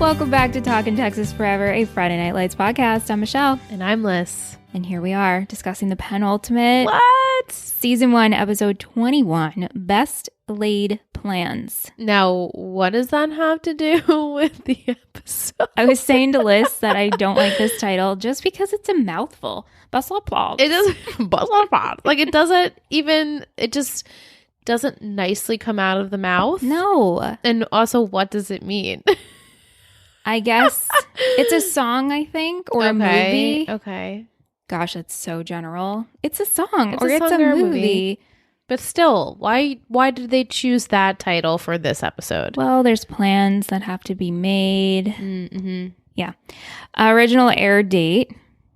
Welcome back to Talkin' Texas Forever, a Friday Night Lights podcast. I'm Michelle. And I'm Liz. And here we are discussing the penultimate What? Season 1, Episode 21, Best Laid Plans. Now, what does that have to do with the episode? I was saying to Liz that I don't like this title just because it's a mouthful. Best Laid Plans. It doesn't, like, it just doesn't nicely come out of the mouth. No. And also, what does it mean? I guess it's a song, I think, or a movie. Okay. Gosh, that's so general. It's a song It's or a movie. But still, why did they choose that title for this episode? Well, there's plans that have to be made. Mm-hmm. Yeah. Original air date,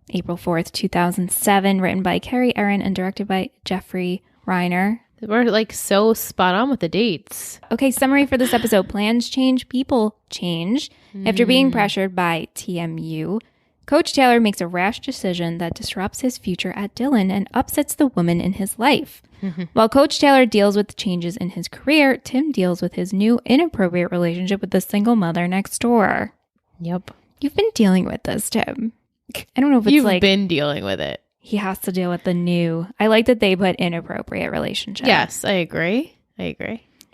April 4th, 2007, written by Carrie Erin and directed by Jeffrey Reiner. We're like so spot on with the dates. Okay, summary for this episode. Plans change, people change. After being pressured by TMU, Coach Taylor makes a rash decision that disrupts his future at Dillon and upsets the woman in his life. While Coach Taylor deals with changes in his career, Tim deals with his new inappropriate relationship with the single mother next door. Yep. You've been dealing with this, Tim. I don't know if it's You've been dealing with it. He has to deal with the new. I like that they put inappropriate relationship. Yes, I agree.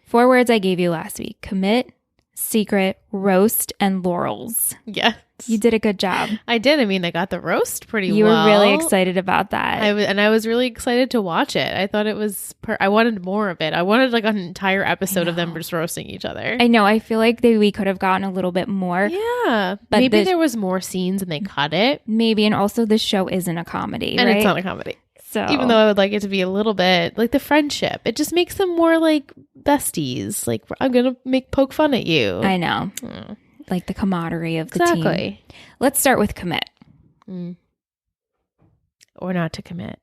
4 words I gave you last week: commit, secret, roast, and laurels. Yes. You did a good job. I did. I mean, I got the roast pretty well. You were really excited about that. I was really excited to watch it. I thought it was, I wanted more of it. I wanted like an entire episode of them just roasting each other. I know. I feel like we could have gotten a little bit more. Yeah. But maybe there was more scenes and they cut it. Maybe. And also this show isn't a comedy, and right? It's not a comedy. So even though I would like it to be a little bit like the friendship, it just makes them more like besties. Like, I'm going to poke fun at you. I know. Like the camaraderie of the team. Exactly. Let's start with commit. Or not to commit.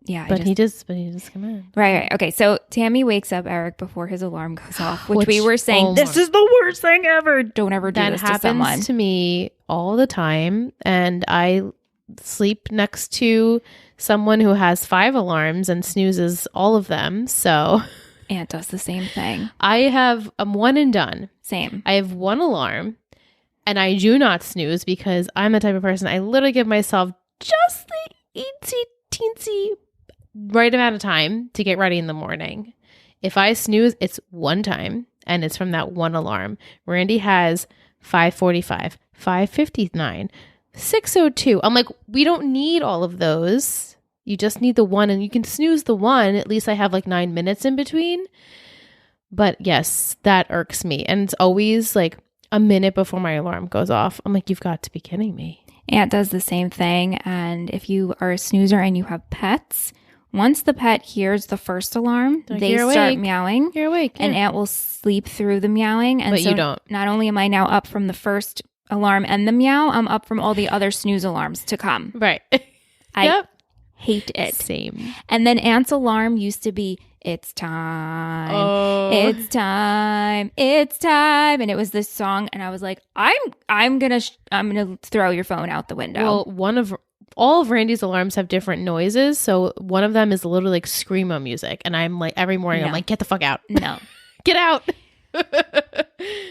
Yeah. But he just commit. Right. Okay. So Tammy wakes up Eric before his alarm goes off, which we were saying, this is the worst thing ever. Don't ever do this to someone. That happens to me all the time. And I sleep next to someone who has 5 alarms and snoozes all of them. So Aunt does the same thing. I'm one and done. Same. I have 1 alarm and I do not snooze because I'm the type of person, I literally give myself just the teensy right amount of time to get ready in the morning. If I snooze, it's 1 time and it's from that 1 alarm. Randy has 5:45, 5:59, 6:02. I'm like, we don't need all of those. You just need the 1, and you can snooze the 1. At least I have like 9 minutes in between. But yes, that irks me. And it's always like a minute before my alarm goes off. I'm like, you've got to be kidding me. Aunt does the same thing. And if you are a snoozer and you have pets, once the pet hears the first alarm, they start meowing. You're awake. Yeah. And Aunt will sleep through the meowing. And but so you don't. Not only am I now up from the first alarm and the meow, I'm up from all the other snooze alarms to come. Right. I hate it. Same. And then Aunt's alarm used to be, it's time, it's time, it's time. And it was this song. And I was like, I'm going to throw your phone out the window. Well, all of Randy's alarms have different noises. So one of them is literally like screamo music. And I'm like, every morning I'm like, get the fuck out. No. Get out.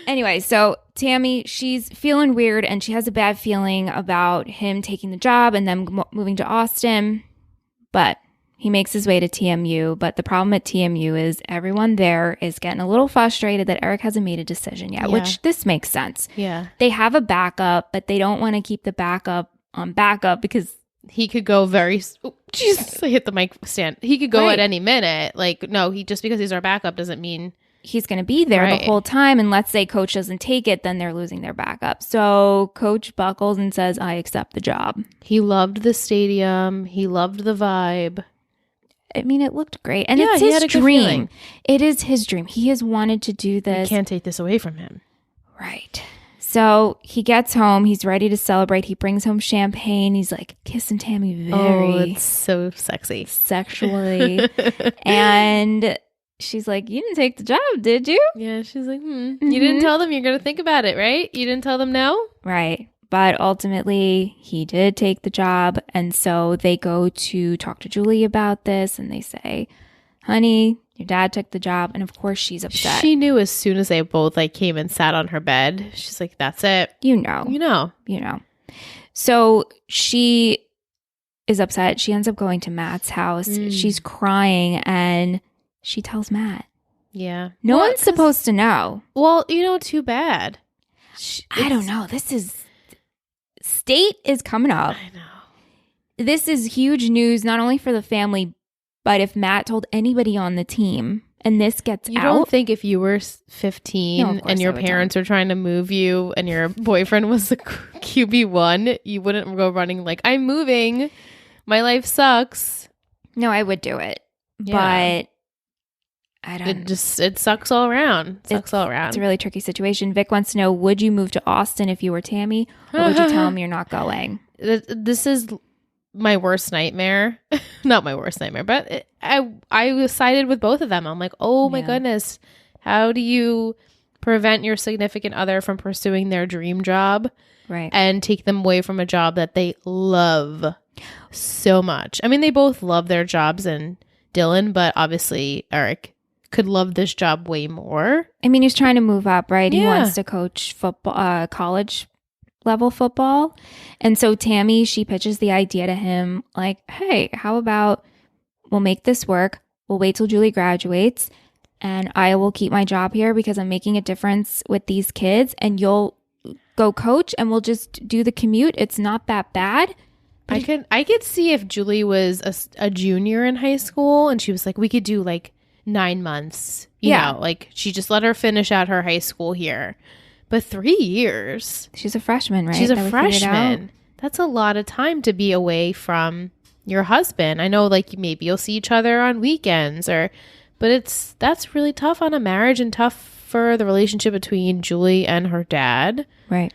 Anyway, so Tammy, she's feeling weird and she has a bad feeling about him taking the job and then moving to Austin. But he makes his way to TMU. But the problem at TMU is everyone there is getting a little frustrated that Eric hasn't made a decision yet, which this makes sense. Yeah. They have a backup, but they don't want to keep the backup on backup because he could go Jesus, I hit the mic stand. He could go at any minute. Like, no, just because he's our backup doesn't mean he's going to be there the whole time. And let's say coach doesn't take it, then they're losing their backup. So coach buckles and says, I accept the job. He loved the stadium. He loved the vibe. I mean, it looked great. And it's his dream. It is his dream. He has wanted to do this. You can't take this away from him. Right. So he gets home. He's ready to celebrate. He brings home champagne. He's like kissing Tammy very it's so sexy. Sexually. And she's like, you didn't take the job, did you? Yeah, she's like, You didn't tell them you're going to think about it, right? You didn't tell them no? Right. But ultimately, he did take the job. And so they go to talk to Julie about this. And they say, honey, Your dad took the job. And of course she's upset. She knew as soon as they both like came and sat on her bed. She's like, that's it. You know. You know. You know. So she is upset. She ends up going to Matt's house. She's crying and she tells Matt. Yeah. No one's supposed to know. Well, you know, too bad. I don't know. This is... State is coming up. I know. This is huge news, not only for the family, but if Matt told anybody on the team and this gets out. You don't think if you were 15 and your parents were trying to move you and your boyfriend was the QB1, you wouldn't go running like, I'm moving. My life sucks. No, I would do it. Yeah. But I don't it sucks all around. It's a really tricky situation. Vic wants to know, would you move to Austin if you were Tammy? Or would you tell him you're not going? This is my worst nightmare. Not my worst nightmare, but I sided with both of them. I'm like, oh my goodness, how do you prevent your significant other from pursuing their dream job, right, and take them away from a job that they love so much? I mean, they both love their jobs, and Dylan, but obviously Eric could love this job way more. I mean, he's trying to move up, right? He wants to coach football, college level football. And so Tammy, she pitches the idea to him like, hey, how about we'll make this work. We'll wait till Julie graduates and I will keep my job here because I'm making a difference with these kids, and you'll go coach and we'll just do the commute. It's not that bad. I could see if Julie was a junior in high school and she was like, we could do like 9 months. You know, like she just let her finish out her high school here. But 3 years. She's a freshman, right? She's a freshman. That's a lot of time to be away from your husband. I know, like, maybe you'll see each other on weekends, but that's really tough on a marriage and tough for the relationship between Julie and her dad. Right.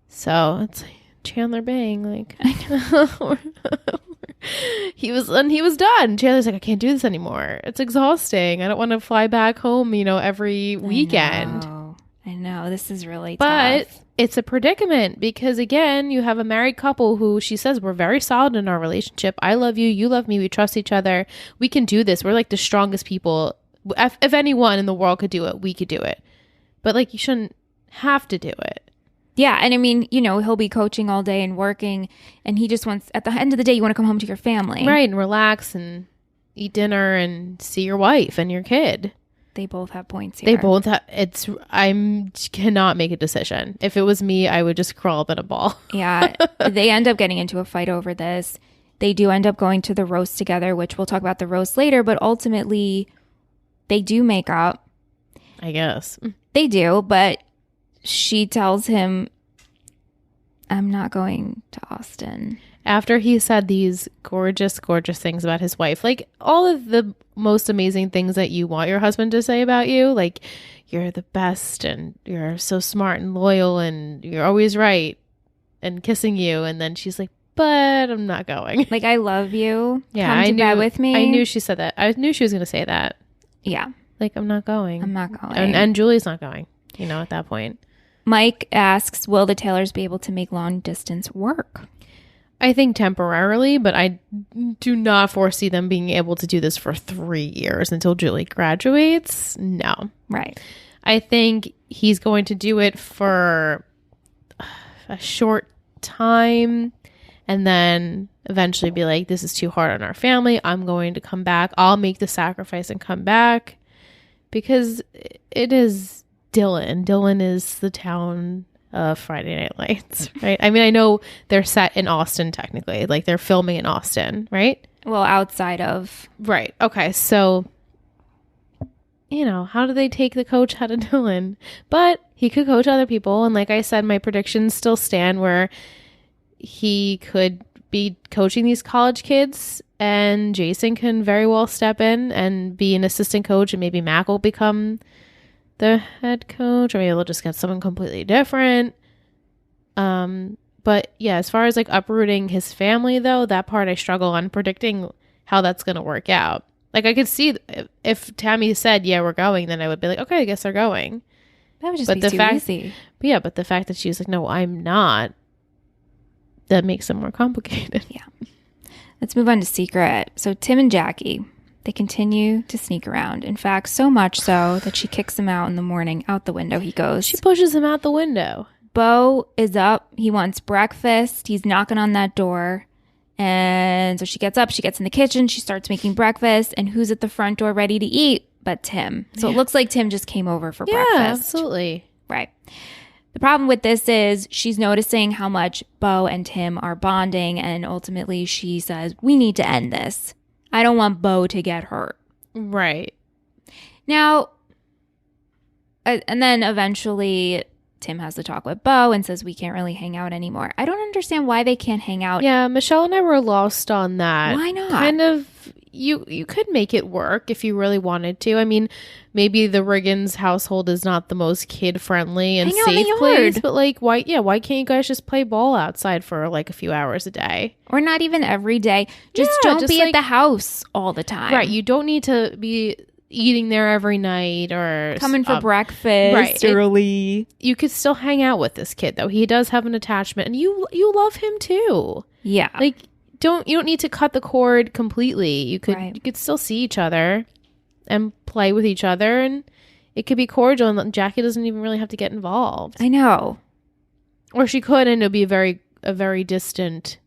So it's like Chandler Bing, like, I know. he was done. Chandler's like, I can't do this anymore. It's exhausting. I don't want to fly back home, every weekend. I know. This is really tough. But it's a predicament because, again, you have a married couple who she says, we're very solid in our relationship. I love you. You love me. We trust each other. We can do this. We're like the strongest people. If anyone in the world could do it, we could do it. But, like, you shouldn't have to do it. Yeah. And I mean, he'll be coaching all day and working, and he just wants, at the end of the day, you want to come home to your family. Right. And relax and eat dinner and see your wife and your kid. They both have points here. They both have. I cannot make a decision. If it was me, I would just crawl up in a ball. Yeah. They end up getting into a fight over this. They do end up going to the roast together, which we'll talk about the roast later, but ultimately they do make up. I guess. They do, but she tells him, I'm not going to Austin. After he said these gorgeous, gorgeous things about his wife, like all of the most amazing things that you want your husband to say about you, like you're the best and you're so smart and loyal and you're always right, and kissing you. And then she's like, but I'm not going. Like, I love you. Yeah, Come to bed with me. I knew she said that. I knew she was going to say that. Yeah. Like, I'm not going. I'm not going. And Julie's not going, at that point. Mike asks, will the Taylors be able to make long distance work? I think temporarily, but I do not foresee them being able to do this for 3 years until Julie graduates. No. Right. I think he's going to do it for a short time and then eventually be like, this is too hard on our family. I'm going to come back. I'll make the sacrifice and come back, because it is Dylan. Dylan is the town of Friday Night Lights, right? I mean, I know they're set in Austin technically, like they're filming in Austin, right? Well, outside of. Right. Okay. So, how do they take the coach out of Dylan? But he could coach other people. And like I said, my predictions still stand where he could be coaching these college kids and Jason can very well step in and be an assistant coach, and maybe Mac will become the head coach, or maybe they'll just get someone completely different. But yeah, as far as like uprooting his family though, that part I struggle on predicting how that's going to work out. Like, I could see if Tammy said, yeah, we're going, then I would be like, okay, I guess they're going. That would just be too easy. But yeah, but the fact that she's like, no, I'm not, that makes it more complicated. Yeah. Let's move on to Secret. So Tim and Jackie, They continue to sneak around. In fact, so much so that she kicks him out in the morning. Out the window he goes. She pushes him out the window. Bo is up. He wants breakfast. He's knocking on that door. And so she gets up. She gets in the kitchen. She starts making breakfast. And who's at the front door ready to eat but Tim? So it looks like Tim just came over for breakfast. Yeah, absolutely. Right. The problem with this is she's noticing how much Bo and Tim are bonding, and ultimately she says, we need to end this. I don't want Bo to get hurt. Right. Now, and then eventually Tim has to talk with Bo and says we can't really hang out anymore. I don't understand why they can't hang out. Yeah, Michelle and I were lost on that. Why not? Kind of, you could make it work if you really wanted to. I mean, maybe the Riggins household is not the most kid-friendly and safe place, but like, why can't you guys just play ball outside for like a few hours a day? Or not even every day. Just don't be at the house all the time. Right, you don't need to be eating there every night or coming for breakfast early. You could still hang out with this kid though. He does have an attachment, and you love him too. Yeah, like you don't need to cut the cord completely. You could still see each other and play with each other, and it could be cordial. And Jackie doesn't even really have to get involved. I know, or she could, and it'll be a very distant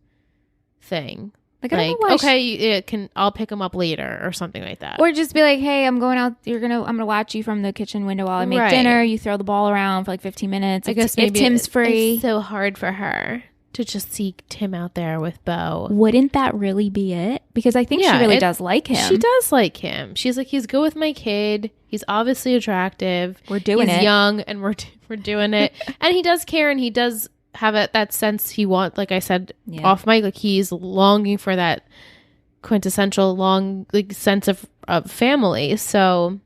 thing. Like, I don't know why I'll pick him up later or something like that. Or just be like, hey, I'm going out. I'm gonna watch you from the kitchen window while I make dinner. You throw the ball around for like 15 minutes. I guess maybe if Tim's free. It's so hard for her to just see Tim out there with Bo. Wouldn't that really be it? Because I think she really does like him. She does like him. She's like, he's good with my kid. He's obviously attractive. We're doing it. He's young, and we're doing it. And he does care, and he does have that sense he wants, like I said off mic, like he's longing for that quintessential sense of family. So,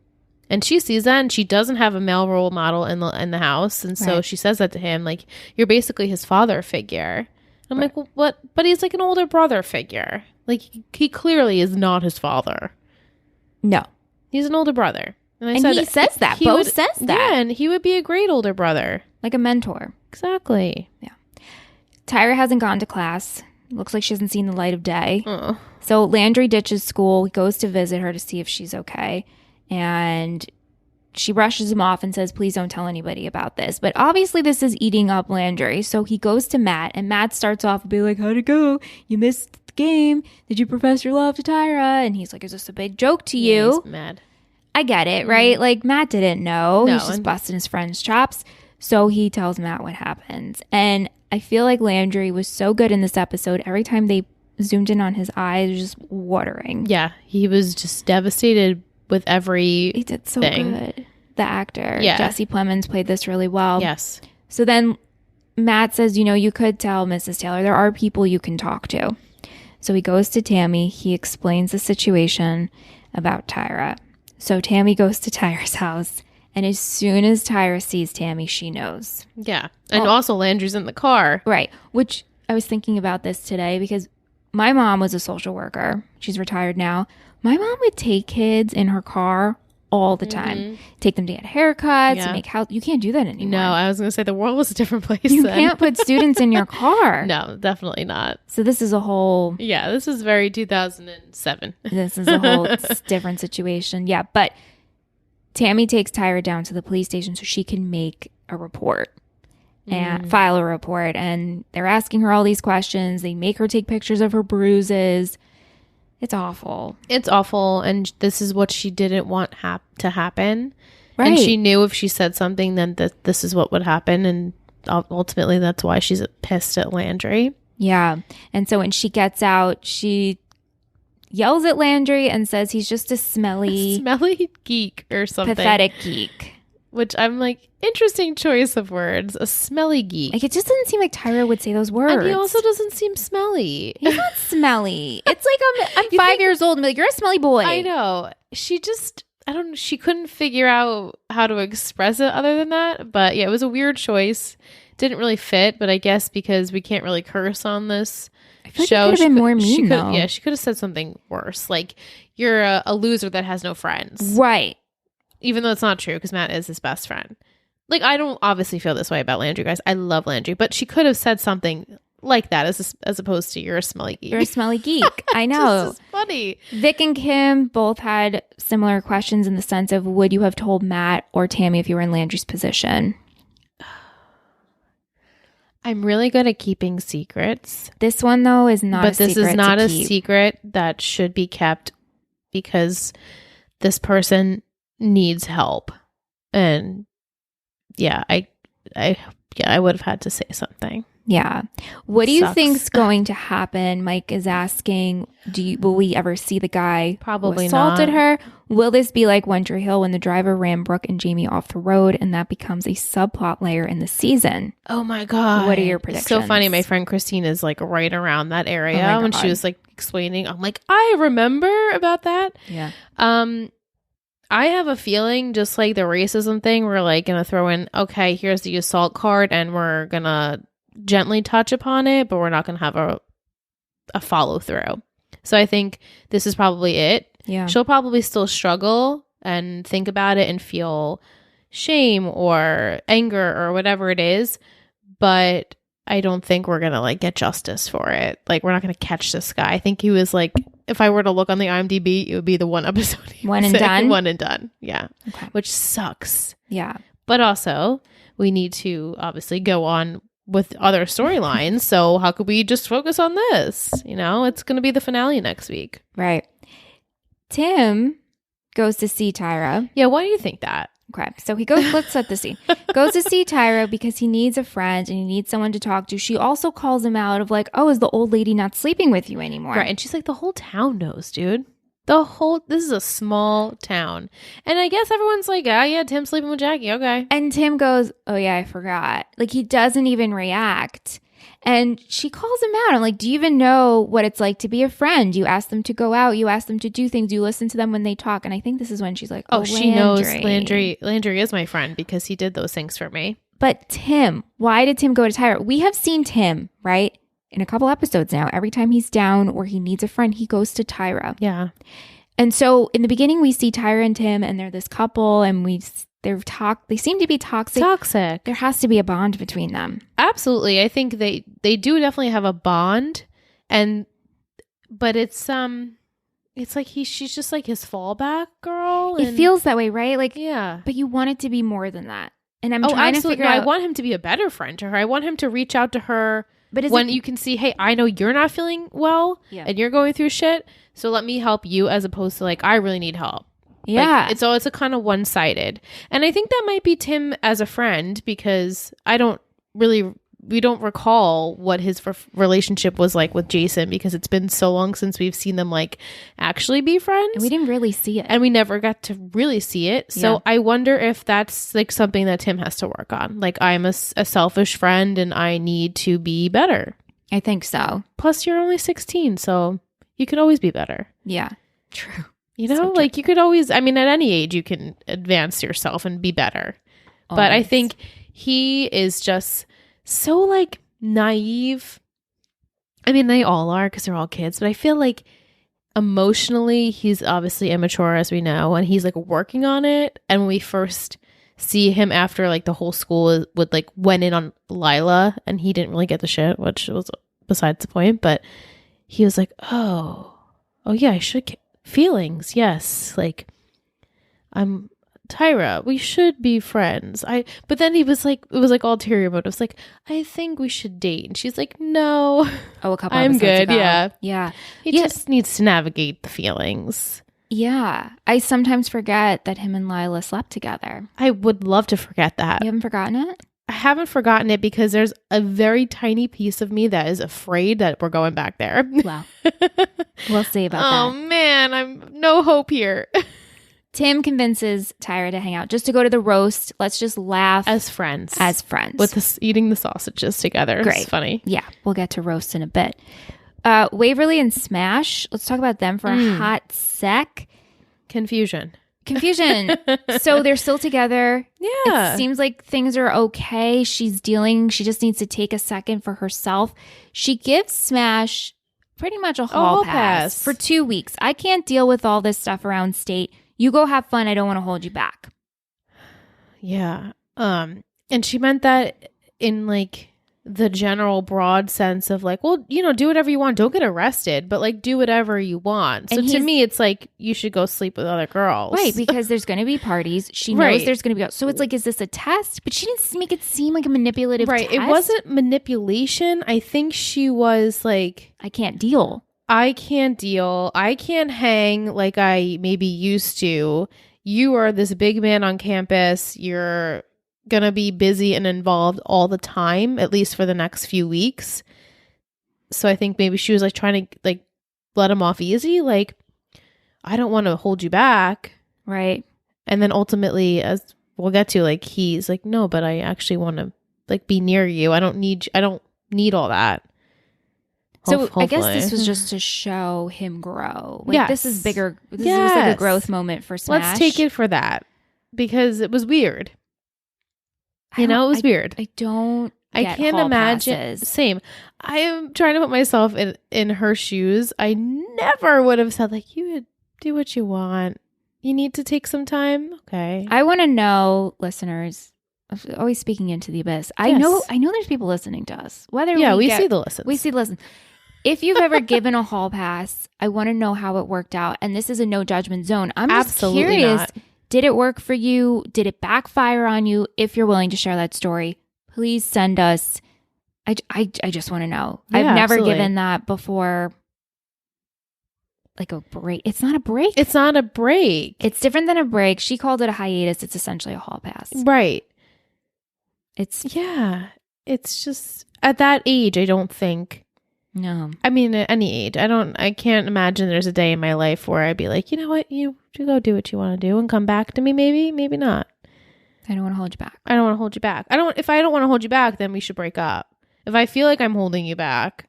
and she sees that, and she doesn't have a male role model in the house, and so she says that to him, like, you're basically his father figure. I'm like, well, what? But he's like an older brother figure. Like, he clearly is not his father. No, he's an older brother, and he says that. Bo says that, yeah, and he would be a great older brother, like a mentor. Exactly. Yeah. Tyra hasn't gone to class. Looks like she hasn't seen the light of day. So Landry ditches school. He goes to visit her to see if she's okay. And she brushes him off and says, please don't tell anybody about this. But obviously this is eating up Landry. So he goes to Matt, and Matt starts off and be like, how'd it go? You missed the game. Did you profess your love to Tyra? And he's like, is this a big joke to you? He's mad. I get it, right? Like, Matt didn't know. He's just busting his friend's chops. So he tells Matt what happens. And I feel like Landry was so good in this episode. Every time they zoomed in on his eyes, it was just watering. Yeah, he was just devastated with every He did so good. The actor, Jesse Plemons, played this really well. Yes. So then Matt says, you could tell Mrs. Taylor, there are people you can talk to. So he goes to Tammy. He explains the situation about Tyra. So Tammy goes to Tyra's house. And as soon as Tyra sees Tammy, she knows. Yeah. And also Landry's in the car. Right. Which I was thinking about this today because my mom was a social worker. She's retired now. My mom would take kids in her car all the time. Take them to get haircuts and make house. You can't do that anymore. No, I was going to say the world was a different place You can't put students in your car. No, definitely not. So this is a whole... Yeah, this is very 2007. This is a whole different situation. Yeah, but... Tammy takes Tyra down to the police station so she can make a report and file a report. And they're asking her all these questions. They make her take pictures of her bruises. It's awful. It's awful. And this is what she didn't want to happen. Right. And she knew if she said something, then this is what would happen. And ultimately, that's why she's pissed at Landry. Yeah. And so when she gets out, she yells at Landry and says he's just a smelly geek or something. Pathetic geek. Which I'm like, interesting choice of words. A smelly geek. Like, it just doesn't seem like Tyra would say those words. And he also doesn't seem smelly. He's not smelly. It's like I'm 5 years old and be like, you're a smelly boy. I know. She just, she couldn't figure out how to express it other than that. But yeah, it was a weird choice. Didn't really fit, but I guess because we can't really curse on this show, could have been more mean, though. Yeah, she could have said something worse. Like, you're a loser that has no friends. Right. Even though it's not true, because Matt is his best friend. Like, I don't obviously feel this way about Landry, guys. I love Landry. But she could have said something like that as opposed to you're a smelly geek. You're a smelly geek. I know. This is funny. Vic and Kim both had similar questions in the sense of, would you have told Matt or Tammy if you were in Landry's position? I'm really good at keeping secrets. This one, though, is not a secret. But this is not a secret that should be kept because this person needs help. And yeah, I would have had to say something. Yeah. What do you think's going to happen? Mike is asking, will we ever see the guy Probably who assaulted not. her? Will this be like One Tree Hill when the driver ran Brooke and Jamie off the road and that becomes a subplot layer in the season? Oh my God. What are your predictions? So funny. My friend Christine is like right around that area Oh my when God. she was like explaining. I'm like, I remember about that. Yeah. I have a feeling just like the racism thing, we're like going to throw in, okay, here's the assault card and we're going to gently touch upon it, but we're not going to have a follow through. So I think this is probably it. Yeah. She'll probably still struggle and think about it and feel shame or anger or whatever it is. But I don't think we're going to like get justice for it. Like we're not going to catch this guy. I think he was like, if I were to look on the IMDb, it would be the one episode. One and done? One and done. Yeah. Okay. Which sucks. Yeah. But also we need to obviously go on with other storylines. So how could we just focus on this? You know, it's going to be the finale next week. Right. Tim goes to see Tyra. Yeah. Why do you think that? Okay. So he goes, let's set the scene. Goes to see Tyra because he needs a friend and he needs someone to talk to. She also calls him out of like, oh, is the old lady not sleeping with you anymore? Right. And she's like, the whole town knows, dude. This is a small town. And I guess everyone's like, yeah, Tim's sleeping with Jackie. Okay. And Tim goes, oh yeah, I forgot. Like he doesn't even react. And she calls him out. I'm like, do you even know what it's like to be a friend? You ask them to go out. You ask them to do things. You listen to them when they talk. And I think this is when she's like, oh, she knows Landry is my friend because he did those things for me. But Tim, why did Tim go to Tyra? We have seen Tim, right? In a couple episodes now, every time he's down or he needs a friend, he goes to Tyra. Yeah. And so in the beginning, we see Tyra and Tim, and they're this couple, and they seem to be toxic. Toxic. There has to be a bond between them. Absolutely. I think they do definitely have a bond, but it's like she's just like his fallback girl. It feels that way, right? Like, yeah. But you want it to be more than that. And I'm trying to figure out. I want him to be a better friend to her. I want him to reach out to her. But when you can see, hey, I know you're not feeling well and you're going through shit, so let me help you as opposed to like, I really need help. Yeah. Like, it's a kind of one-sided. And I think that might be Tim as a friend because we don't recall what his relationship was like with Jason because it's been so long since we've seen them like actually be friends. And we didn't really see it. And we never got to really see it. So I wonder if that's like something that Tim has to work on. Like I'm a selfish friend and I need to be better. I think so. Plus you're only 16, so you could always be better. Yeah. True. You know, like you could always, I mean, at any age you can advance yourself and be better. Always. But I think he is just so like naive. I mean, they all are because they're all kids, but I feel like emotionally he's obviously immature, as we know, and he's like working on it. And when we first see him after like the whole school would like went in on Lila and he didn't really get the shit, which was besides the point, but he was like, oh yeah, I should feelings, yes, like I'm Tyra, we should be friends. But then he was like, it was like ulterior motives. Like, I think we should date, and she's like, no. Oh, a couple. I'm good. Ago. Yeah. He just needs to navigate the feelings. Yeah, I sometimes forget that him and Lila slept together. I would love to forget that. You haven't forgotten it? I haven't forgotten it because there's a very tiny piece of me that is afraid that we're going back there. Well, we'll see about that. Oh man, I'm no hope here. Tim convinces Tyra to hang out, just to go to the roast. Let's just laugh. As friends. With eating the sausages together. Great. It's funny. Yeah, we'll get to roast in a bit. Waverly and Smash, let's talk about them for a hot sec. Confusion. So they're still together. Yeah. It seems like things are okay. She just needs to take a second for herself. She gives Smash pretty much a hall pass for 2 weeks. I can't deal with all this stuff around state. You go have fun. I don't want to hold you back. Yeah. And she meant that in like the general broad sense of like, well, you know, do whatever you want. Don't get arrested, but like do whatever you want. So to me, it's like you should go sleep with other girls. Right, because there's going to be parties. She knows there's going to be. So it's like, is this a test? But she didn't make it seem like a manipulative test. It wasn't manipulation. I think she was like, I can't deal. I can't hang like I maybe used to. You are this big man on campus. You're gonna be busy and involved all the time, at least for the next few weeks. So I think maybe she was like trying to like let him off easy, like, I don't want to hold you back, right? And then ultimately, as we'll get to, like, he's like, no, but I actually want to like be near you. I don't need all that. So hopefully. I guess this was just to show him grow. Like, this is bigger. This was like a growth moment for Smash. Let's take it for that, because it was weird. You know, it was weird. I can't imagine. Passes. Same. I am trying to put myself in her shoes. I never would have said, like, you would do what you want. You need to take some time. Okay. I want to know, listeners, always speaking into the abyss. I know there's people listening to us. Whether we see the listens. We see the listens. If you've ever given a hall pass, I want to know how it worked out. And this is a no judgment zone. I'm just curious. Not. Did it work for you? Did it backfire on you? If you're willing to share that story, please send us. I just want to know. Yeah, I've never absolutely. given that before. Like a break. It's not a break. It's not a break. It's different than a break. She called it a hiatus. It's essentially a hall pass. Right. It's just at that age, I don't think. No. I mean, at any age, I can't imagine there's a day in my life where I'd be like, you know what, you go do what you want to do and come back to me. Maybe not. I don't want to hold you back. I don't want to hold you back. If I don't want to hold you back, then we should break up. If I feel like I'm holding you back,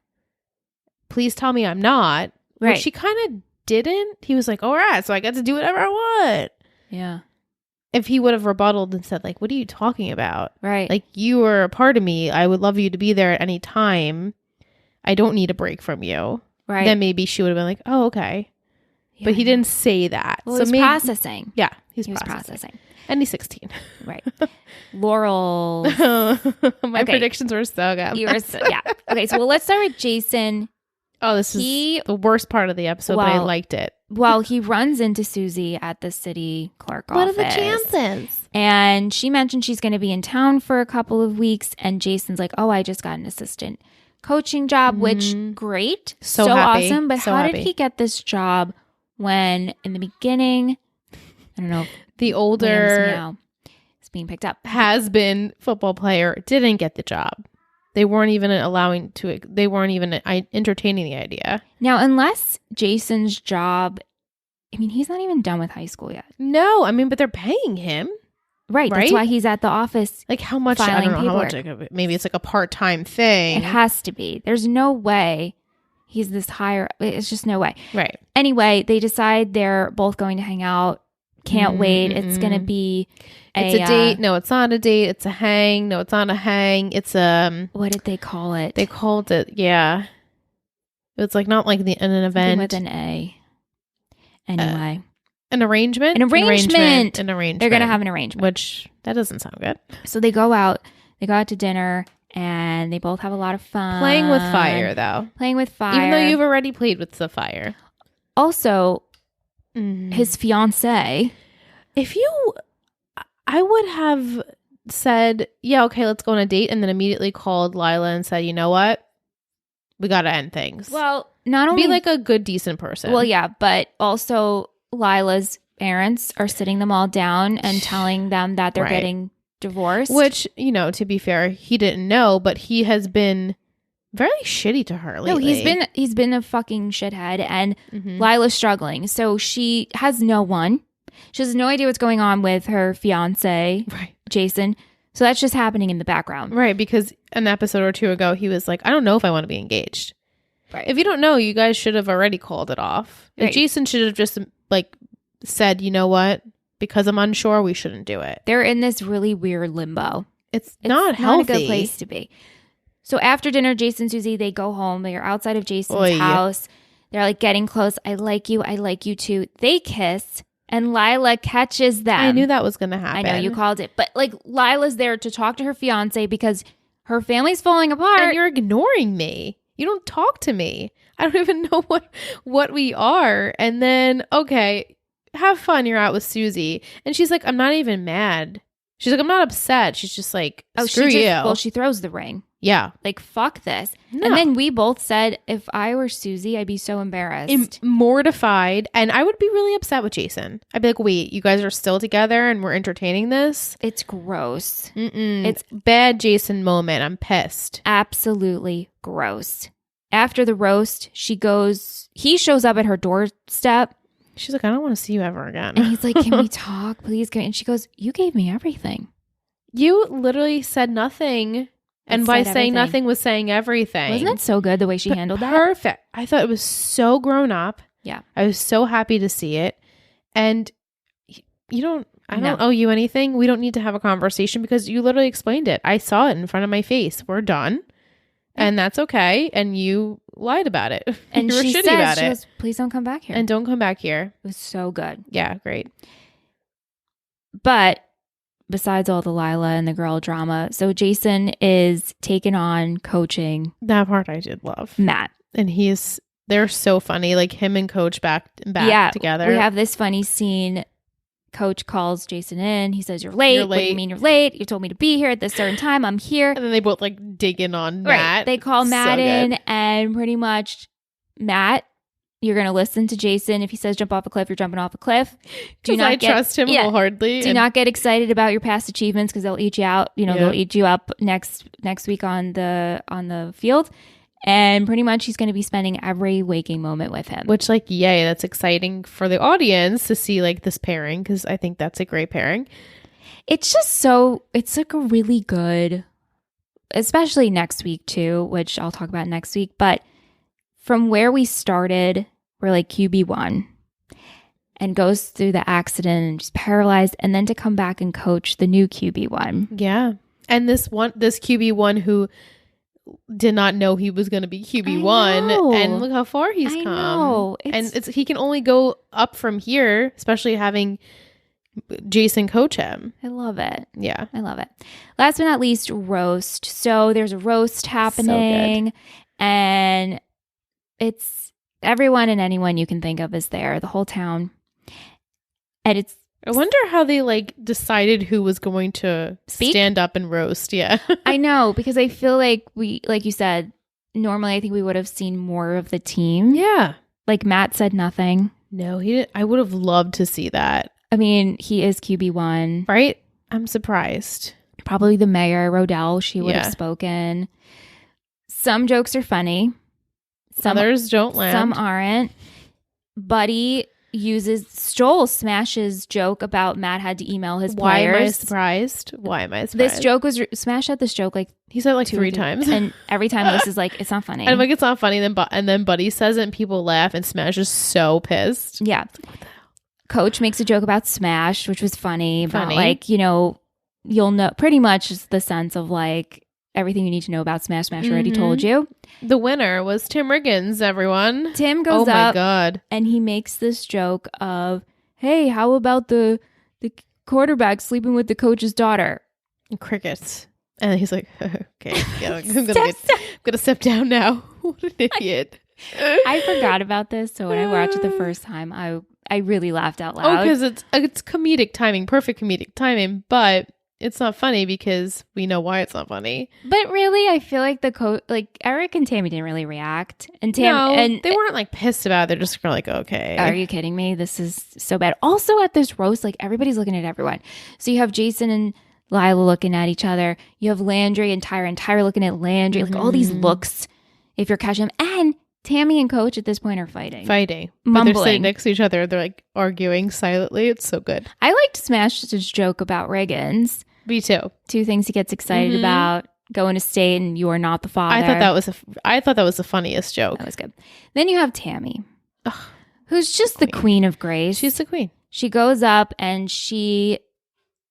please tell me I'm not. Right. Which she kind of didn't. He was like, all right, so I get to do whatever I want. Yeah. If he would have rebutted and said, like, what are you talking about? Right. Like, you are a part of me. I would love you to be there at any time. I don't need a break from you. Right. Then maybe she would have been like, oh, okay. Yeah, but he didn't say that. Well, he's processing. Yeah. He was processing. And he's 16. Right. Laurel. My predictions were so good. Yeah. Okay, so let's start with Jason. Oh, this is the worst part of the episode, but I liked it. Well, he runs into Susie at the city clerk office. What are the chances? And she mentioned she's going to be in town for a couple of weeks. And Jason's like, oh, I just got an assistant coaching job, which great. So happy. Awesome. But how happy. did he get this job when in the beginning, I don't know, the older is being picked up, has been football player didn't get the job. They weren't even entertaining the idea. Now, unless Jason's job, I mean, he's not even done with high school yet. No, I mean, but they're paying him. Right. That's why he's at the office. Like how much? I don't know how much. Maybe it's like a part-time thing. It has to be. There's no way he's this higher. It's just no way. Right. Anyway, they decide they're both going to hang out. Can't wait. It's going to be It's a date. No, it's not a date. It's a hang. No, it's not a hang. It's what did they call it? They called it, yeah. It's like not like an event. With an A. Anyway. An arrangement? An arrangement. They're going to have an arrangement. Which, that doesn't sound good. So they go out. They go out to dinner. And they both have a lot of fun. Playing with fire, though. Playing with fire. Even though you've already played with the fire. Also, his fiance. I would have said, yeah, okay, let's go on a date. And then immediately called Lila and said, you know what? We got to end things. Well, not only. Be like a good, decent person. Well, yeah. But also Lila's parents are sitting them all down and telling them that they're getting divorced. Which, you know, to be fair, he didn't know, but he has been very shitty to her lately. No, he's been a fucking shithead, and Lila's struggling. So she has no one. She has no idea what's going on with her fiance, Jason. So that's just happening in the background. Right, because an episode or two ago, he was like, I don't know if I want to be engaged. Right. If you don't know, you guys should have already called it off. Right. Jason should have just like said, you know what? Because I'm unsure, we shouldn't do it. They're in this really weird limbo. It's not healthy. Not a good place to be. So after dinner, Jason and Susie, they go home. They are outside of Jason's house. They're like getting close. I like you too. They kiss, and Lila catches them. I knew that was going to happen. I know, you called it. But like Lila's there to talk to her fiance because Her family's falling apart. And you're ignoring me. You don't talk to me. I don't even know what we are. And then, okay, have fun. You're out with Susie. And she's like, I'm not even mad. She's like, I'm not upset. She's just like, screw you. Well, she throws the ring. Yeah. Like, fuck this. No. And then we both said, if I were Susie, I'd be so embarrassed. Mortified. And I would be really upset with Jason. I'd be like, wait, you guys are still together and we're entertaining this? It's gross. It's bad Jason moment. I'm pissed. Absolutely gross. After the roast, he shows up at her doorstep. She's like, I don't want to see you ever again. And he's like, can we talk, please? And she goes, you gave me everything. You literally said nothing. And by saying everything. Nothing was saying everything. Wasn't it so good the way she handled that? Perfect. I thought it was so grown up. Yeah. I was so happy to see it. And I don't owe you anything. We don't need to have a conversation because you literally explained it. I saw it in front of my face. We're done. And that's okay. And you lied about it. And you were she shitty says, about it. Goes, please don't come back here. And don't come back here. It was so good. Yeah, great. But besides all the Lila and the girl drama, so Jason is taking on coaching. That part I did love. Matt. And they're so funny. Like him and Coach back together. We have this funny scene. Coach calls Jason in. He says, you're late. What do you mean you're late? You told me to be here at this certain time. I'm here. And then they both like dig in on Matt. Right. They call Matt in and pretty much, Matt, you're going to listen to Jason. If he says jump off a cliff, you're jumping off a cliff. I trust him wholeheartedly. Do not get excited about your past achievements because they'll eat you out. They'll eat you up next week on the field. And pretty much he's going to be spending every waking moment with him. Which, like, yay, that's exciting for the audience to see, like, this pairing because I think that's a great pairing. It's just it's like a really good, especially next week too, which I'll talk about next week. But from where we started, we're like QB1 and goes through the accident and just paralyzed. And then to come back and coach the new QB1. Yeah. And this QB1 who did not know he was going to be QB1 and look how far he's come. Know. And he can only go up from here, especially having Jason coach him. I love it. Yeah. I love it. Last but not least, roast. So there's a roast happening and it's everyone and anyone you can think of is there, the whole town. And I wonder how they like decided who was going to stand up and roast. Yeah. I know, because I feel like like you said, normally I think we would have seen more of the team. Yeah. Like Matt said nothing. No, he didn't. I would have loved to see that. I mean, he is QB1. Right? I'm surprised. Probably the mayor, Rodell, she would have spoken. Some jokes are funny. Others don't land. Some aren't. Buddy smashes joke about Matt had to email his players. Why am I surprised? This joke was Smash had this joke like he said like 3 times, and every time Liz is like, it's not funny. And I'm like, it's not funny. And then Buddy says it, and people laugh, and Smash is so pissed. Yeah. Coach makes a joke about Smash, which was funny. About like, you'll know pretty much the sense of like everything you need to know about Smash. Smash already told you. The winner was Tim Riggins, everyone. Tim goes up. Oh my God. And he makes this joke of, hey, how about the quarterback sleeping with the coach's daughter? And crickets. And he's like, okay, yeah, I'm gonna step down now. What an idiot. I forgot about this. So when I watched it the first time, I really laughed out loud. Oh, because it's comedic timing, perfect comedic timing, but it's not funny because we know why it's not funny. But really, I feel like like Eric and Tammy didn't really react. And they weren't like pissed about it. They're just like, okay. Are you kidding me? This is so bad. Also at this roast, like everybody's looking at everyone. So you have Jason and Lila looking at each other. You have Landry and Tyra looking at Landry. Like all these looks, if you're catching them. And Tammy and Coach at this point are fighting. Mumbling. But they're sitting next to each other. They're like arguing silently. It's so good. I liked Smash's joke about Riggins. Me too. 2 things he gets excited about: going to state and you are not the father. I thought that was the funniest joke. That was good. Then you have Tammy, who's just the queen of grace. She's the queen. She goes up and she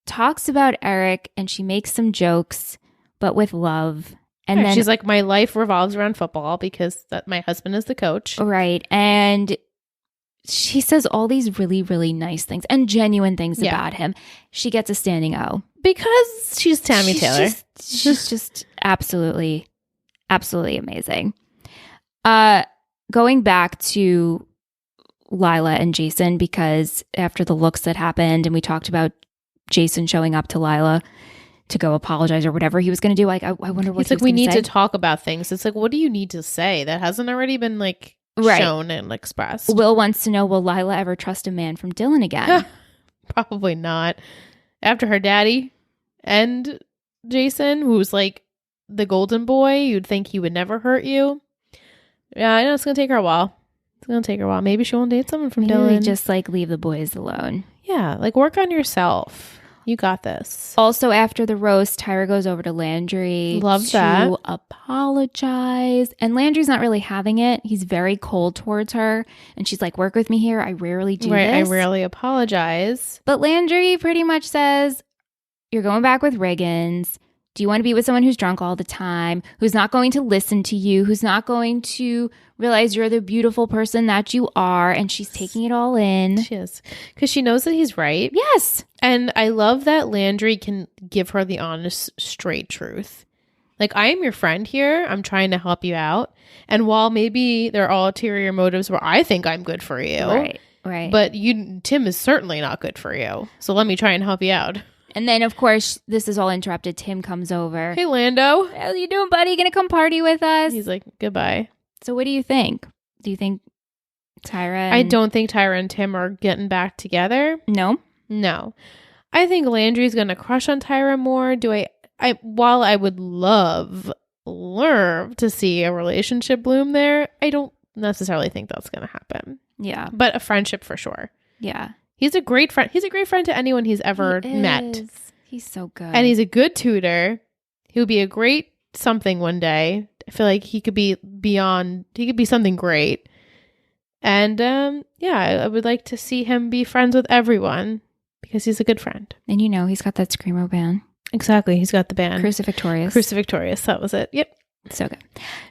talks about Eric and she makes some jokes, but with love. And then she's like, my life revolves around football because my husband is the coach. Right. And she says all these really, really nice things and genuine things about him. She gets a standing O Because she's Tammy Taylor. She's just absolutely amazing. Going back to Lila and Jason, because after the looks that happened and we talked about Jason showing up to Lila to go apologize or whatever he was going to do, like I wonder what he's like, we need to talk about things. It's like, what do you need to say that hasn't already been like shown and expressed? Will wants to know, will Lila ever trust a man from Dylan again? Probably not. After her daddy and Jason, who's like the golden boy, you'd think he would never hurt you. Yeah, I know it's going to take her a while. Maybe she won't date someone from Dylan. Just like leave the boys alone. Yeah, like work on yourself. You got this. Also, after the roast, Tyra goes over to Landry to apologize. And Landry's not really having it. He's very cold towards her. And she's like, work with me here. I rarely do this. I rarely apologize. But Landry pretty much says, you're going back with Riggins. Do you want to be with someone who's drunk all the time, who's not going to listen to you, who's not going to realize you're the beautiful person that you are? And she's taking it all in. She is. Because she knows that he's right. Yes. And I love that Landry can give her the honest, straight truth. Like, I am your friend here. I'm trying to help you out. And while maybe there are ulterior motives where I think I'm good for you. Right. But Tim is certainly not good for you. So let me try and help you out. And then, of course, this is all interrupted. Tim comes over. Hey, Lando. How you doing, buddy? You gonna come party with us? He's like, goodbye. So what do you think? Do you think Tyra I don't think Tyra and Tim are getting back together. No? No. I think Landry's going to crush on Tyra more. While I would love to see a relationship bloom there, I don't necessarily think that's going to happen. Yeah. But a friendship for sure. Yeah. He's a great friend. He's a great friend to anyone he's ever met. He's so good. And he's a good tutor. He'll be a great something one day. I feel like he could be something great. And I would like to see him be friends with everyone because he's a good friend. And he's got that Screamo band. Exactly. He's got the band. Crucifixtorious. That was it. Yep. So good.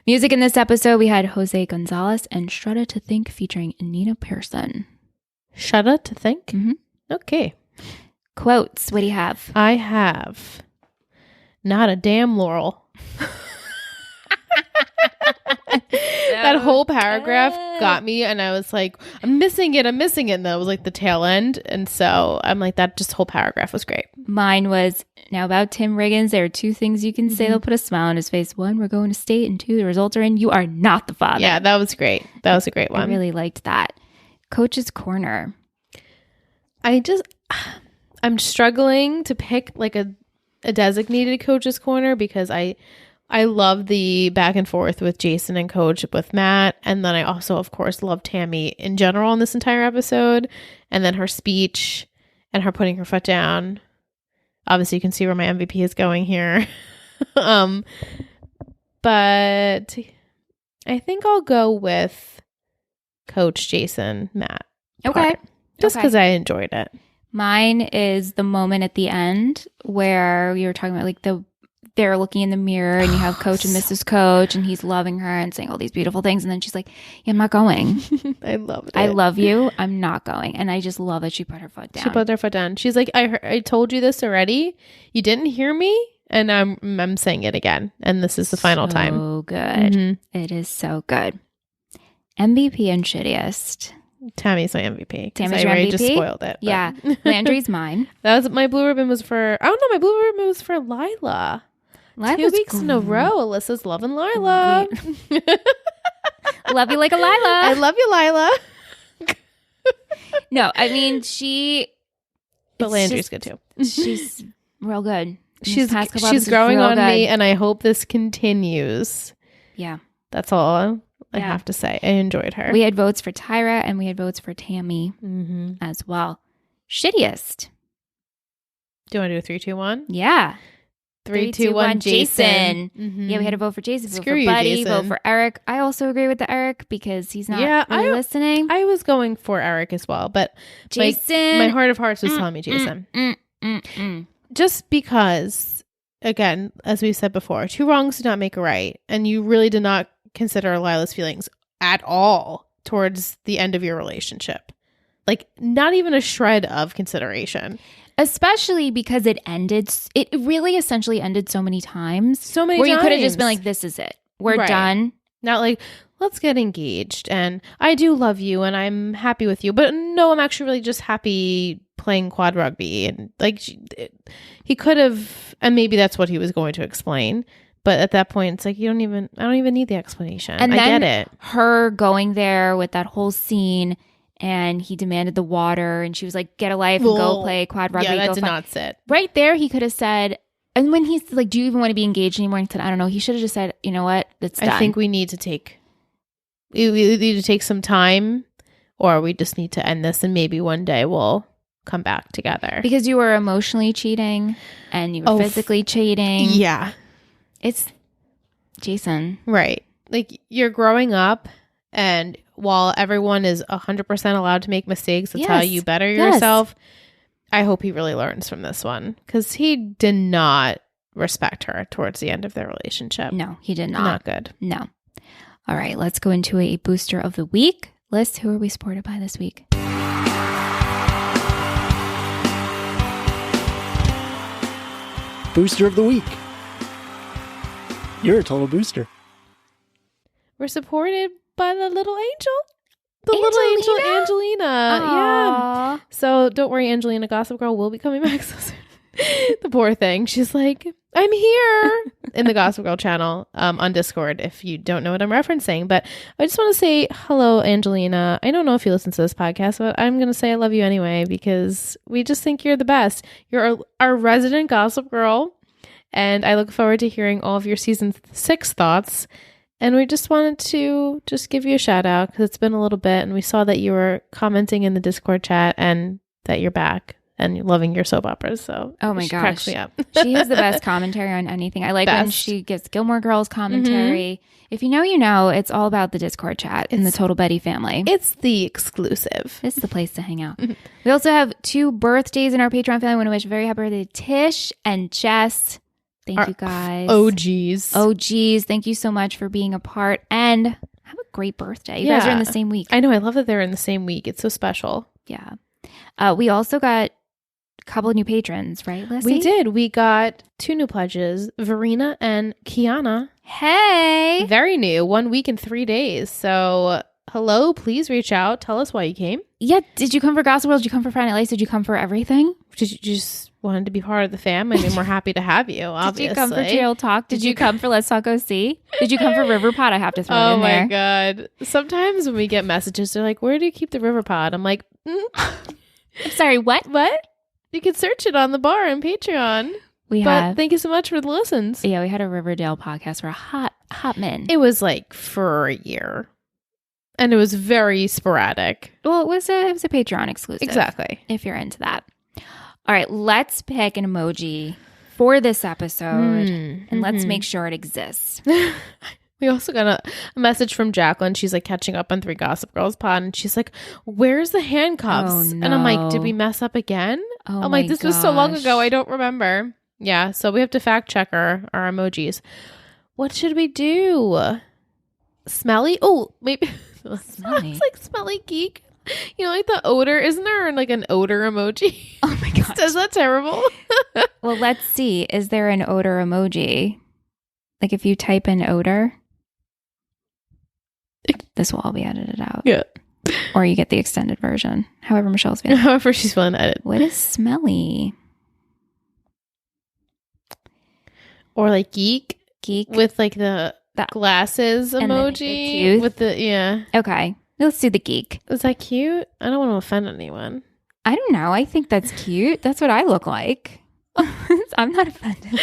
Music in this episode, we had Jose Gonzalez and Shudda to Think featuring Anita Pearson. Shudda to Think? Mm-hmm. Okay. Quotes. What do you have? I have not a damn Laurel. That whole paragraph got me, and I was like, I'm missing it. And that was like the tail end. And so I'm like, that just whole paragraph was great. Mine was, now about Tim Riggins, there are two things you can say that'll put a smile on his face. One, we're going to state, and two, the results are in. You are not the father. Yeah, that was great. That was a great one. I really liked that. Coach's Corner. I'm struggling to pick like a designated Coach's Corner because I love the back and forth with Jason and Coach with Matt. And then I also, of course, love Tammy in general in this entire episode. And then her speech and her putting her foot down. Obviously, you can see where my MVP is going here. But I think I'll go with Coach, Jason, Matt. Okay. Just because I enjoyed it. Mine is the moment at the end where you were talking about like they're looking in the mirror and you have Coach and Mrs. Coach and he's loving her and saying all these beautiful things. And then she's like, yeah, I'm not going. I loved it. I love you. I'm not going. And I just love that she put her foot down. She put her foot down. She's like, I told you this already. You didn't hear me. And I'm saying it again. And this is the final time. So good. Mm-hmm. It is so good. MVP and shittiest. Tammy's my MVP. Tammy's your MVP? Just spoiled it. But. Yeah. Landry's mine. That was my blue ribbon was for. Oh no, my blue ribbon was for Lila. 2 weeks in a row. Alyssa's loving Lila. Love you like a Lila. I love you, Lila. No, I mean but Landry's good too. She's real good. She's growing on me, and I hope this continues. Yeah, that's all I have to say. I enjoyed her. We had votes for Tyra, and we had votes for Tammy as well. Shittiest. Do you want to do a 3, 2, 1? Yeah. 3, 2, 1, Jason. Yeah, we had a vote for Jason. Screw vote for you, Buddy. Jason. Vote for Eric. I also agree with the Eric because he's not really listening. I was going for Eric as well, but Jason. My heart of hearts was telling me Jason. Just because, again, as we said before, 2 wrongs do not make a right, and you really did not consider Lila's feelings at all towards the end of your relationship. Like, not even a shred of consideration. Especially because it really essentially ended so many times. Where you could have just been like, this is it. We're done. Not like, let's get engaged and I do love you and I'm happy with you. But no, I'm actually really just happy playing quad rugby. And like he could have, and maybe that's what he was going to explain. But at that point, it's like, I don't even need the explanation. And I then get it. Her going there with that whole scene and he demanded the water and she was like, get a life and go play quad rugby. Yeah, that did not sit. Right there, he could have said, and when he's like, do you even want to be engaged anymore? And he said, I don't know. He should have just said, you know what? It's done. I think we need to take some time or we just need to end this and maybe one day we'll come back together. Because you were emotionally cheating and you were physically cheating. Yeah. It's Jason. Right. Like you're growing up and while everyone is 100% allowed to make mistakes, that's how you better yourself. I hope he really learns from this one because he did not respect her towards the end of their relationship. No, he did not. Not good. No. All right, let's go into a booster of the week. Liz, who are we supported by this week? Booster of the week. You're a total booster. We're supported by the little angel. Little angel Angelina. Aww. Yeah. So don't worry, Angelina Gossip Girl will be coming back so soon. The poor thing. She's like, I'm here in the Gossip Girl channel on Discord if you don't know what I'm referencing. But I just want to say hello, Angelina. I don't know if you listen to this podcast, but I'm going to say I love you anyway because we just think you're the best. You're our resident Gossip Girl. And I look forward to hearing all of your season 6 thoughts. And we just wanted to just give you a shout out because it's been a little bit and we saw that you were commenting in the Discord chat and that you're back and you're loving your soap operas. So oh my gosh, cracks me up. She has the best commentary on anything. I like when she gives Gilmore Girls commentary. If you know, it's all about the Discord chat in the Total Betty family. It's the exclusive. It's the place to hang out. We also have 2 birthdays in our Patreon family. I want to wish a very happy birthday to Tish and Jess. Thank you guys. OGs. Thank you so much for being a part and have a great birthday. You guys are in the same week. I know. I love that they're in the same week. It's so special. Yeah. We also got a couple of new patrons, right, Lizzie? We did. We got 2 new pledges, Verena and Kiana. Hey. Very new. 1 week and 3 days. So hello, please reach out. Tell us why you came. Yeah. Did you come for Gossip Girl? Did you come for Friday Night Lights? Did you come for everything? Did you just wanted to be part of the fam? I mean, we're happy to have you, obviously. Did you come for Jail Talk? Did you come for Let's Talk OC? Did you come for River Pod? I have to throw it in there. Oh my God. Sometimes when we get messages, they're like, where do you keep the River Pod? I'm like, I'm sorry, what? You can search it on the bar on Patreon. But thank you so much for the listens. Yeah, we had a Riverdale podcast for a hot minute. It was like for a year. And it was very sporadic. Well, it was a Patreon exclusive. Exactly. If you're into that. All right, let's pick an emoji for this episode and let's make sure it exists. We also got a message from Jacqueline. She's like catching up on 3 Gossip Girls pod and she's like, where's the handcuffs? Oh, no. And I'm like, did we mess up again? I'm like, this was so long ago. I don't remember. Yeah, so we have to fact check our emojis. What should we do? Smelly? Oh, maybe. Smelly. It's like smelly geek. You know, like the odor. Isn't there like an odor emoji? Oh my gosh. Is that terrible? Well, let's see. Is there an odor emoji? Like if you type in odor, this will all be edited out. Yeah. Or you get the extended version. However Michelle's feeling. However she's feeling to edit. What is smelly? Or like geek. Geek. With like the glasses emoji. With the, yeah. Okay. Let's do the geek. Is that cute? I don't want to offend anyone. I don't know. I think that's cute. That's what I look like. I'm not offended.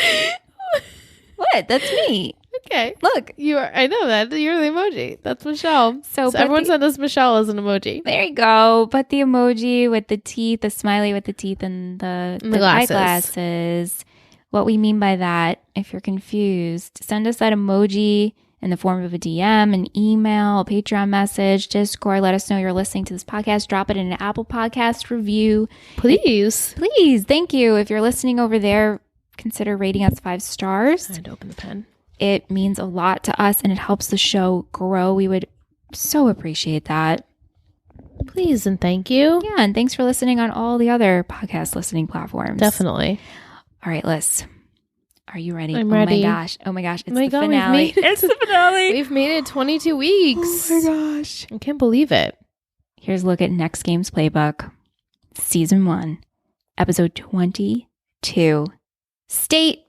What? That's me. Okay. Look. I know that. You're the emoji. That's Michelle. So everyone sent us Michelle as an emoji. There you go. But the emoji with the teeth, the smiley with the teeth and the eyeglasses. What we mean by that, if you're confused, send us that emoji in the form of a DM, an email, a Patreon message, Discord. Let us know you're listening to this podcast. Drop it in an Apple Podcast review. Please. Please. Thank you. If you're listening over there, consider rating us 5 stars. I had to open the pen. It means a lot to us and it helps the show grow. We would so appreciate that. Please and thank you. Yeah, and thanks for listening on all the other podcast listening platforms. Definitely. All right, Liz. Are you ready? I'm ready. Oh my gosh. It's my the God, finale. It's the finale. We've made it 22 weeks. Oh my gosh. I can't believe it. Here's a look at next game's playbook. Season 1, episode 22. State.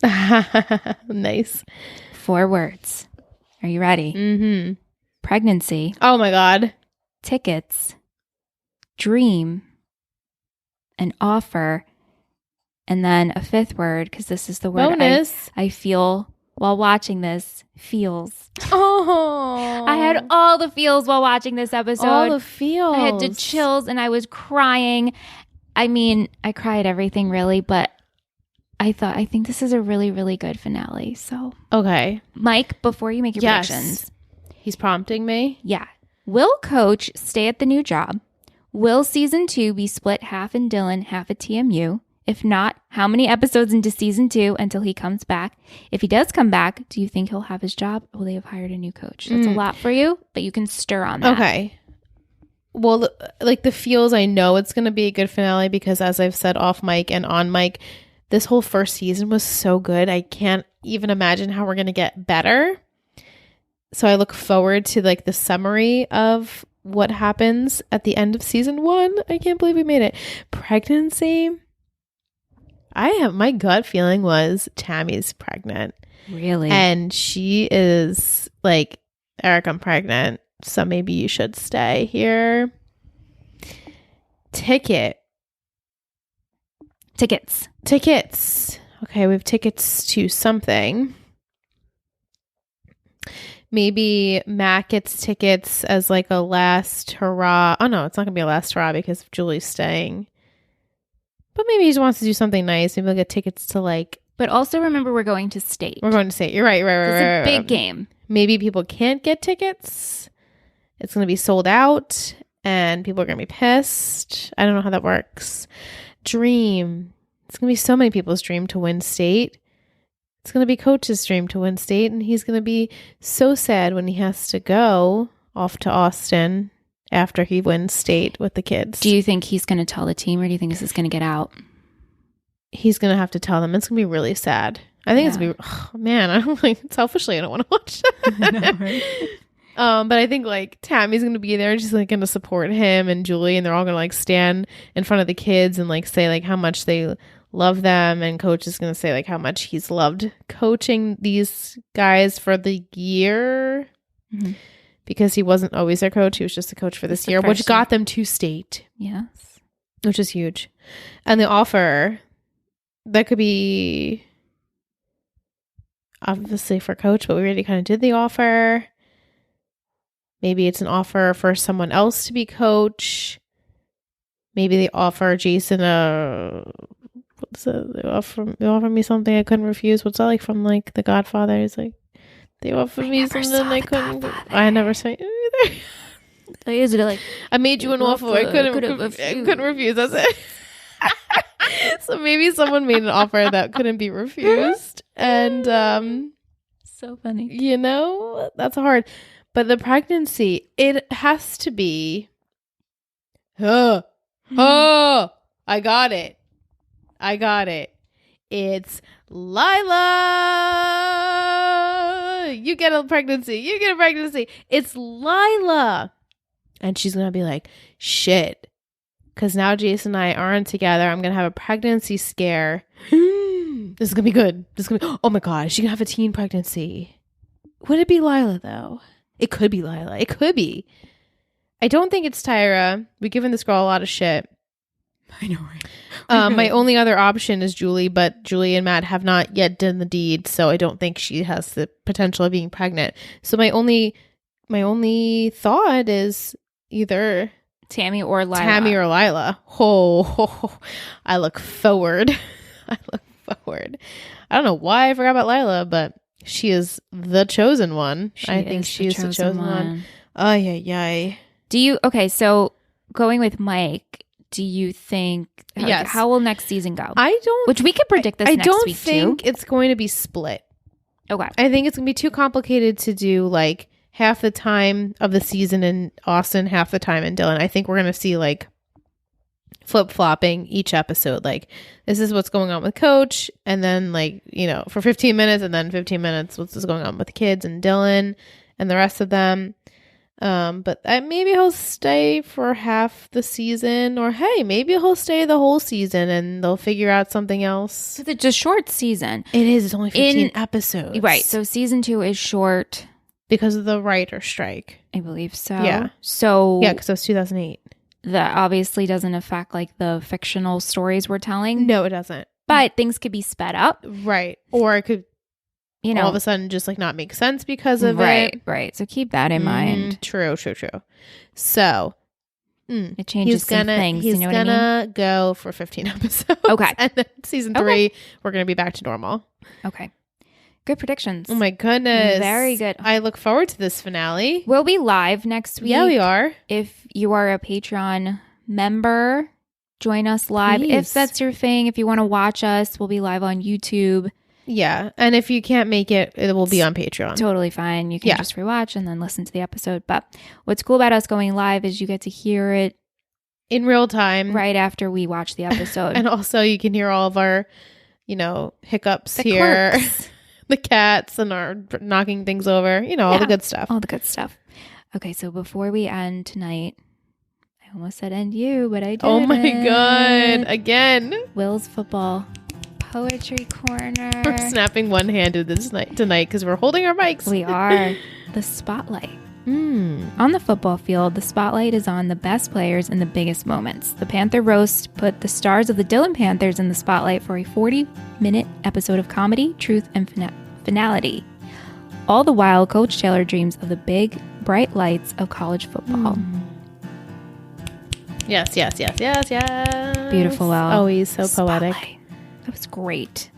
Nice. 4 words. Are you ready? Mm-hmm. Pregnancy, Oh my God. tickets, dream, an offer, and then a 5th word, because this is the word Bonus. I feel while watching this. Feels. Oh. I had all the feels while watching this episode. all the feels. I had the chills and I was crying. I mean, I cried everything really, but I think this is a really, really good finale. So, Okay. Mike, before you make your predictions. He's prompting me. Yeah. Will Coach stay at the new job? Will season 2 be split half in Dylan, half at TMU? If not, how many episodes into season 2 until he comes back? If he does come back, do you think he'll have his job? Or will they have hired a new coach? That's a lot for you, but you can stir on that. Okay. Well, like the feels, I know it's going to be a good finale because as I've said off mic and on mic, this whole first season was so good. I can't even imagine how we're going to get better. So I look forward to like the summary of what happens at the end of season 1. I can't believe we made it. Pregnancy. My gut feeling was Tammy's pregnant. Really? And she is like, Eric, I'm pregnant. So maybe you should stay here. Tickets. Okay, we have tickets to something. Maybe Matt gets tickets as like a last hurrah. Oh no, it's not gonna be a last hurrah because Julie's staying. But maybe he just wants to do something nice. Maybe he'll get tickets to like. But also remember, we're going to state. We're going to state. You're right. It's a big game. Maybe people can't get tickets. It's going to be sold out and people are going to be pissed. I don't know how that works. Dream. It's going to be so many people's dream to win state. It's going to be Coach's dream to win state. And he's going to be so sad when he has to go off to Austin after he wins state with the kids. Do you think he's going to tell the team or do you think this is going to get out? He's going to have to tell them. It's going to be really sad. I think it's going to be, oh, man, I don't like, selfishly, I don't want to watch that. I know, right? But I think like Tammy's going to be there. She's like going to support him and Julie, and they're all going to like stand in front of the kids and like say like how much they love them. And Coach is going to say like how much he's loved coaching these guys for the year. Mm-hmm. Because he wasn't always their coach. He was just a coach for this year, which got them to state. Yes. Which is huge. And the offer, that could be obviously for Coach, but we already kind of did the offer. Maybe it's an offer for someone else to be coach. Maybe they offer Jason they offer me something I couldn't refuse. What's that like from like The Godfather? He's like, they offered me something I couldn't. I never saw it either. They usually like, I made you an offer I couldn't refuse. That's it. So maybe someone made an offer that couldn't be refused, and so funny. You know, that's hard. But the pregnancy, it has to be. I got it. It's Lila. You get a pregnancy. It's Lila. And she's going to be like, shit. Because now Jason and I aren't together. I'm going to have a pregnancy scare. This is going to be good. Oh my God. Is she going to have a teen pregnancy? Would it be Lila though? It could be Lila. It could be. I don't think it's Tyra. We've given this girl a lot of shit. I know, right? My only other option is Julie, but Julie and Matt have not yet done the deed, so I don't think she has the potential of being pregnant. So my only thought is either Tammy or Lila. Oh, I look forward. I don't know why I forgot about Lila, but she is the chosen one. I think she is the chosen one. Oh, yeah. So going with Mike, do you think, yes. How will next season go? Which we could predict this next week, too. I don't think it's going to be split. Okay. I think it's going to be too complicated to do, like, half the time of the season in Austin, half the time in Dillon. I think we're going to see like flip-flopping each episode. Like, this is what's going on with Coach, and then like, you know, for 15 minutes, and then 15 minutes what's going on with the kids and Dillon and the rest of them. But maybe he'll stay for half the season, or hey, maybe he'll stay the whole season and they'll figure out something else. It's a short season. It is. It's only 15 episodes. Right. So season 2 is short. Because of the writer strike. I believe so. Yeah. So yeah, because it was 2008. That obviously doesn't affect like the fictional stories we're telling. No, it doesn't. But things could be sped up. Right. Or it could, you know, all of a sudden just like not make sense because of it. Right. So keep that in mind. True. So it changes some things. He's you know what I mean? gonna go for 15 episodes. Okay. And then season 3, we're gonna be back to normal. Okay. Good predictions. Oh my goodness. Very good. I look forward to this finale. We'll be live next week. Yeah, we are. If you are a Patreon member, join us live. Please. If that's your thing, if you want to watch us, we'll be live on YouTube. Yeah. And if you can't make it, it will be on Patreon. Totally fine. You can just rewatch and then listen to the episode. But what's cool about us going live is you get to hear it in real time right after we watch the episode. And also you can hear all of our, you know, hiccups here. The cats and our knocking things over, you know, all the good stuff. All the good stuff. Okay, so before we end tonight, I almost said end you, but I didn't. Oh my God. Again. Will's Football Poetry Corner. We're snapping one-handed tonight because we're holding our mics. We are. The spotlight. On the football field, the spotlight is on the best players in the biggest moments. The Panther Roast put the stars of the Dillon Panthers in the spotlight for a 40-minute episode of comedy, truth, and finality. All the while, Coach Taylor dreams of the big, bright lights of college football. Yes. Beautiful, Will. Always so poetic. Spotlight. That was great.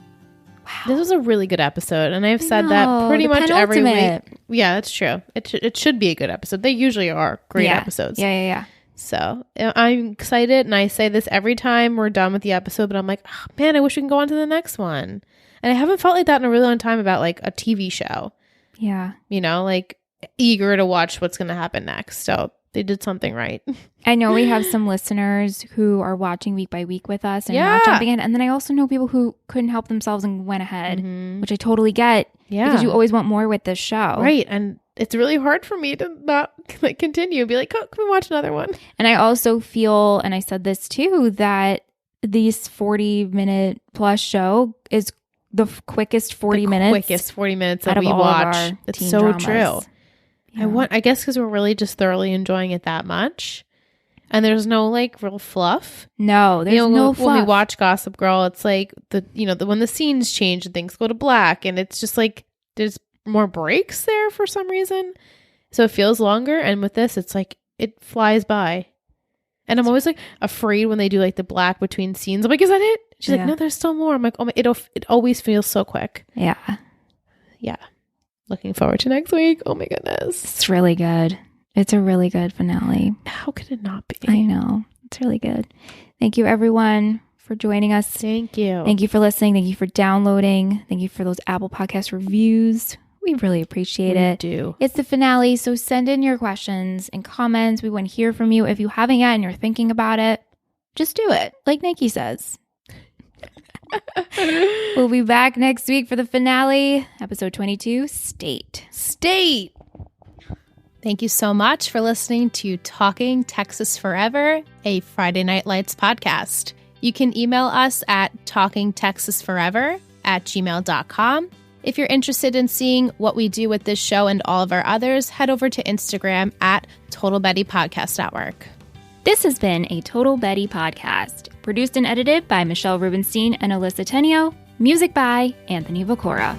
Wow. This was a really good episode, and I've said that pretty much every week. Yeah, that's true. It should be a good episode. They usually are great episodes. Yeah. So I'm excited, and I say this every time we're done with the episode, but I'm like, oh, man, I wish we can go on to the next one. And I haven't felt like that in a really long time about like a TV show. Yeah. You know, like eager to watch what's going to happen next. So they did something right. I know we have some listeners who are watching week by week with us and not jumping in. And then I also know people who couldn't help themselves and went ahead, which I totally get. Yeah. Because you always want more with this show. Right. And it's really hard for me to not like continue. Be like, oh, can we watch another one? And I also feel, and I said this too, that this 40-minute plus show is the quickest 40 minutes. Quickest 40 minutes that we watch. It's so dramas. True. Yeah. I guess because we're really just thoroughly enjoying it that much. And there's no like real fluff. No, there's no fluff. When we watch Gossip Girl, it's like when the scenes change and things go to black, and it's just like there's more breaks there for some reason. So it feels longer. And with this, it's like it flies by. And I'm always like afraid when they do like the black between scenes. I'm like, is that it? She's like, no, there's still more. I'm like, oh my, it always feels so quick. Yeah. Yeah. Looking forward to next week. Oh my goodness. It's really good. It's a really good finale. How could it not be? I know. It's really good. Thank you everyone for joining us. Thank you. Thank you for listening. Thank you for downloading. Thank you for those Apple Podcast reviews. We really appreciate it. We do. It's the finale, so send in your questions and comments. We want to hear from you. If you haven't yet and you're thinking about it, just do it, like Nike says. We'll be back next week for the finale, episode 22, State. Thank you so much for listening to Talking Texas Forever, a Friday Night Lights podcast. You can email us at talkingtexasforever@gmail.com. If you're interested in seeing what we do with this show and all of our others, head over to Instagram at Total Betty Podcast Network. This has been a Total Betty podcast, produced and edited by Michelle Rubenstein and Alyssa Tenio, music by Anthony Vicora.